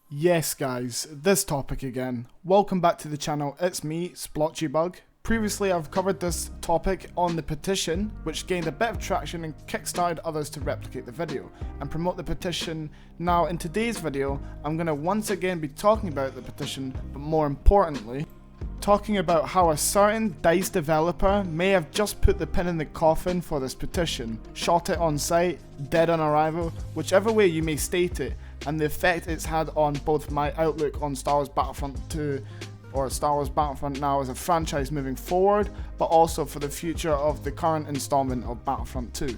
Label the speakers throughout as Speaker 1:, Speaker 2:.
Speaker 1: Yes guys, this topic again. Welcome back to the channel, it's me, SplotchyBug. Previously I've covered this topic on the petition, which gained a bit of traction and kickstarted others to replicate the video and promote the petition. Now in today's video, I'm going to once again be talking about the petition, but more importantly, talking about how a certain DICE developer may have just put the pin in the coffin for this petition, shot it on sight, dead on arrival, whichever way you may state it, and the effect it's had on both my outlook on Star Wars Battlefront 2 or Star Wars Battlefront now as a franchise moving forward, but also for the future of the current installment of Battlefront 2.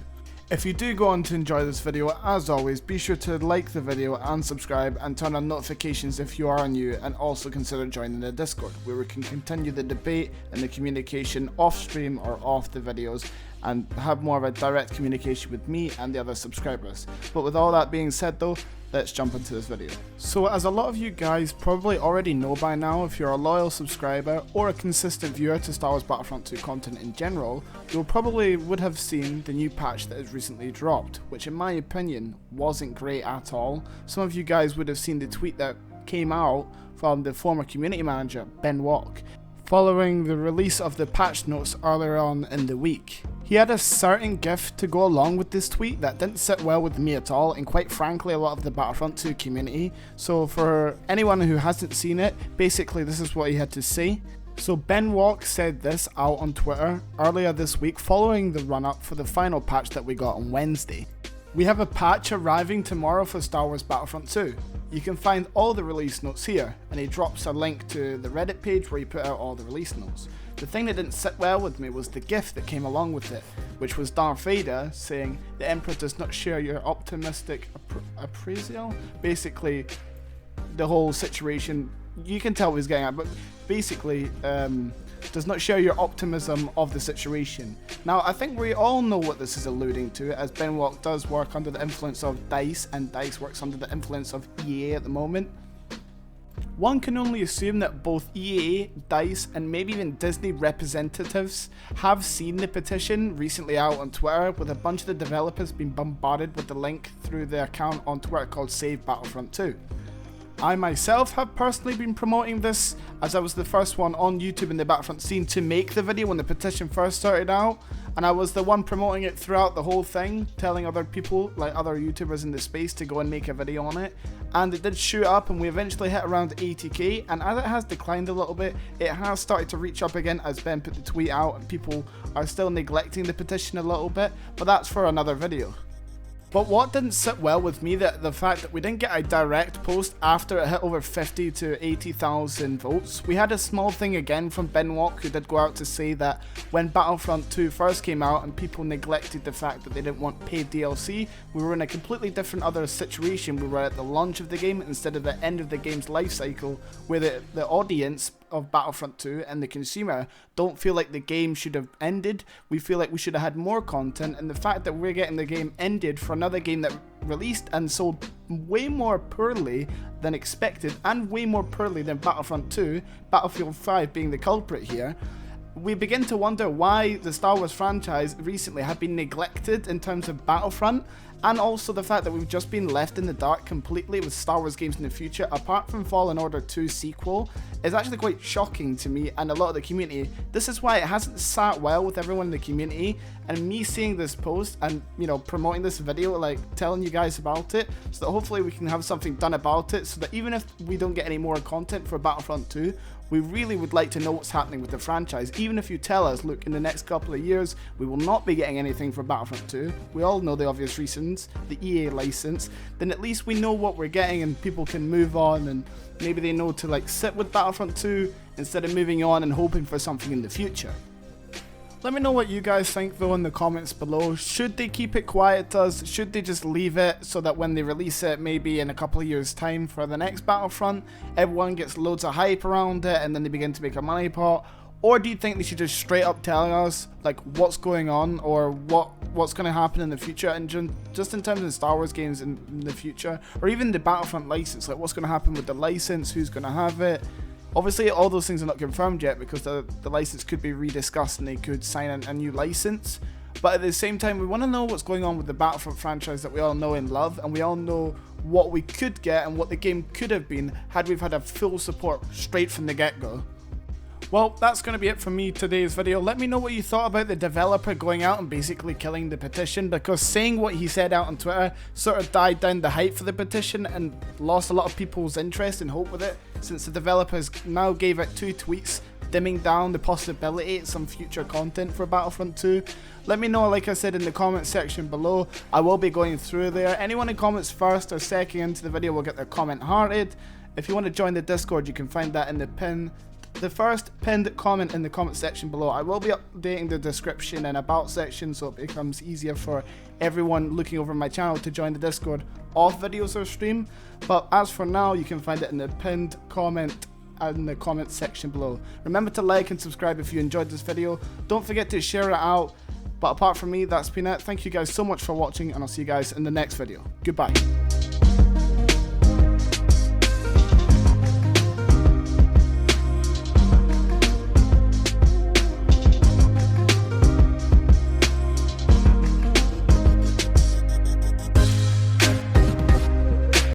Speaker 1: If you do go on to enjoy this video, as always, be sure to like the video and subscribe and turn on notifications if you are new, and also consider joining the Discord, where we can continue the debate and the communication off stream or off the videos and have more of a direct communication with me and the other subscribers. But with all that being said though, let's jump into this video. So as a lot of you guys probably already know by now, if you're a loyal subscriber or a consistent viewer to Star Wars Battlefront 2 content in general, you'll probably would have seen the new patch that has recently dropped, which in my opinion wasn't great at all. Some of you guys would have seen the tweet that came out from the former community manager, Ben Walk, following the release of the patch notes earlier on in the week. He had a certain gift to go along with this tweet that didn't sit well with me at all, and quite frankly a lot of the Battlefront 2 community. So for anyone who hasn't seen it, basically this is what he had to say. So Ben Walk said this out on Twitter earlier this week following the run up for the final patch that we got on Wednesday. "We have a patch arriving tomorrow for Star Wars Battlefront 2. You can find all the release notes here," and he drops a link to the Reddit page where he put out all the release notes. The thing that didn't sit well with me was the gift that came along with it, which was Darth Vader saying, "The Emperor does not share your optimistic appraisal." Basically, the whole situation, you can tell what he's getting at, but basically, does not share your optimism of the situation. Now, I think we all know what this is alluding to, as Ben Walk does work under the influence of DICE, and DICE works under the influence of EA at the moment. One can only assume that both EA, DICE, and maybe even Disney representatives have seen the petition recently out on Twitter, with a bunch of the developers being bombarded with the link through the account on Twitter called Save Battlefront 2. I myself have personally been promoting this, as I was the first one on YouTube in the Battlefront scene to make the video when the petition first started out, and I was the one promoting it throughout the whole thing, telling other people, like other YouTubers in the space, to go and make a video on it. And it did shoot up, and we eventually hit around 80k, and as it has declined a little bit, it has started to reach up again as Ben put the tweet out, and people are still neglecting the petition a little bit, but that's for another video. But what didn't sit well with me, that the fact that we didn't get a direct post after it hit over 50 to 80,000 votes. We had a small thing again from Ben Walk, who did go out to say that when Battlefront 2 first came out and people neglected the fact that they didn't want paid DLC, we were in a completely different other situation. We were at the launch of the game instead of the end of the game's life cycle, where the audience of Battlefront 2 and the consumer don't feel like the game should have ended. We feel like we should have had more content, and the fact that we're getting the game ended for another game that released and sold way more poorly than expected, and way more poorly than Battlefront 2, Battlefield 5 being the culprit here, we begin to wonder why the Star Wars franchise recently had been neglected in terms of Battlefront, and also the fact that we've just been left in the dark completely with Star Wars games in the future, apart from Fallen Order 2 sequel, is actually quite shocking to me and a lot of the community. This is why it hasn't sat well with everyone in the community, and me seeing this post and, you know, promoting this video, like telling you guys about it, so that hopefully we can have something done about it, so that even if we don't get any more content for Battlefront 2, we really would like to know what's happening with the franchise. Even if you tell us, look, in the next couple of years we will not be getting anything for Battlefront 2, we all know the obvious reasons, the EA license, then at least we know what we're getting and people can move on, and maybe they know to like sit with Battlefront 2 instead of moving on and hoping for something in the future. Let me know what you guys think though in the comments below. Should they keep it quiet to us? Should they just leave it so that when they release it, maybe in a couple of years time for the next Battlefront, everyone gets loads of hype around it and then they begin to make a money pot? Or do you think they should just straight up telling us like what's going on, or what's going to happen in the future, and just in terms of Star Wars games in the future, or even the Battlefront license, like what's going to happen with the license, who's going to have it? Obviously all those things are not confirmed yet, because the license could be rediscussed and they could sign a new license, but at the same time we want to know what's going on with the Battlefront franchise that we all know and love, and we all know what we could get and what the game could have been had we've had a full support straight from the get-go. Well, that's going to be it from me today's video. Let me know what you thought about the developer going out and basically killing the petition, because saying what he said out on Twitter sort of died down the hype for the petition and lost a lot of people's interest and hope with it, since the developers now gave it 2 tweets dimming down the possibility of some future content for Battlefront 2. Let me know, like I said, in the comments section below. I will be going through there. Anyone who comments first or second into the video will get their comment hearted. If you want to join the Discord, you can find that in the first pinned comment in the comment section below. I will be updating the description and about section so it becomes easier for everyone looking over my channel to join the Discord off videos or stream. But as for now, you can find it in the pinned comment in the comment section below. Remember to like and subscribe if you enjoyed this video. Don't forget to share it out. But apart from me, that's been it. Thank you guys so much for watching, and I'll see you guys in the next video. Goodbye.